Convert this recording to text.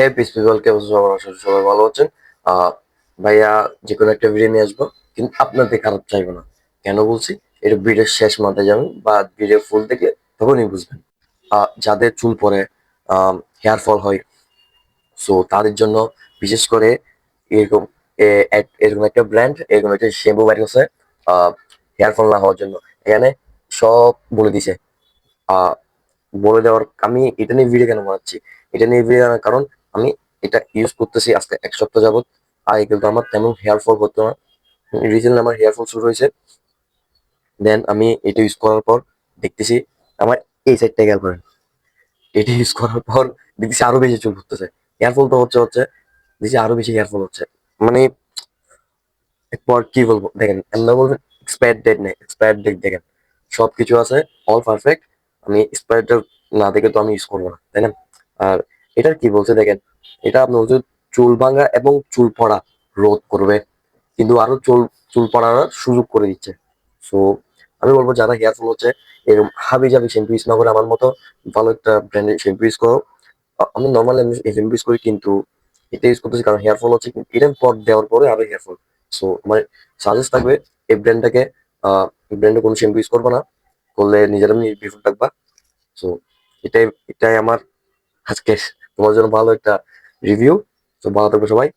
হে piece people, কে অবস্থা? সবার আশা করি সবাই ভালো আছেন। আহ ভাইয়া যে কোনো একটা ভিডিও নিয়ে আসবো, কিন্তু আপনাদের খারাপ চাইবো না। কেন বলছি? এটা ভিডিওর শেষ মাথায় যাবেন বা ভিডিও ফুল দেখলে তখনই বুঝবেন। যাদের চুল পড়ে, হেয়ার ফল হয়, সো তাদের জন্য বিশেষ করে এরকম এরকম একটা ব্র্যান্ড, এরকম একটা শ্যাম্পু বের করছে হেয়ার ফল না হওয়ার জন্য। এখানে সব বলে দিছে। আহ বলে দেওয়ার আমি এটা নিয়ে ভিডিও কেন বানাচ্ছি? এটা নিয়ে ভিডিও বানানোর কারণ আমি এটা ইউজ করতেছি আজকে 1 সপ্তাহ যাবত। আগে কিন্তু আমার তেমন হেয়ার ফল হতো না। রিসেন্টলি আমার হেয়ার ফল শুরু হয়েছে। দেন আমি এটা ইউজ করার পর দেখতেছি আমার এই সাইডটা খেয়াল করেন, এটা ইউজ করার পর দেখতেছি আরো বেশি চুল পড়তেছে। হেয়ার ফল তো হচ্ছে হচ্ছে, দেখছি আরো বেশি হেয়ার ফল হচ্ছে। মানে এরপর কি বলবো দেখেন, আমরা বলবেন এক্সপায়ার ডেট নেই, এক্সপায়ার ডেট দেখেন সবকিছু আছে, অল পারফেক্ট। আমি এক্সপায়ার ডেট না দেখে তো আমি ইউজ করবো না, তাই না? আর এটার কি বলছে দেখেন, এটা আপনার হচ্ছে চুল ভাঙা এবং চুল পড়া রোধ করবে, কিন্তু আরো চুল চুল পড়ার সুযোগ করে দিচ্ছে। সো আমি বলবো যারা হেয়ার ফল হচ্ছে, এরকম হাবি জাবি শ্যাম্পু ইউজ না করে আমার মতো ভালো একটা ব্র্যান্ডের শ্যাম্পু ইউজ করো। আমি নর্মালি আমি শ্যাম্পু ইউজ করি, কিন্তু এটা ইউজ করতেছি কারণ হেয়ার ফল হচ্ছে, কিন্তু এটার পর দেওয়ার পরে আরো হেয়ার ফল। সো আমার সাজেস্ট থাকবে এই ব্র্যান্ডটাকে, এই ব্র্যান্ডে কোনো শ্যাম্পু ইউজ করবো না, করলে নিজেরা বিফোর থাকবা। সো এটাই এটাই আমার আজকে তোমার জন্য ভালো একটা রিভিউ। তো ভালো থাকবে সবাই।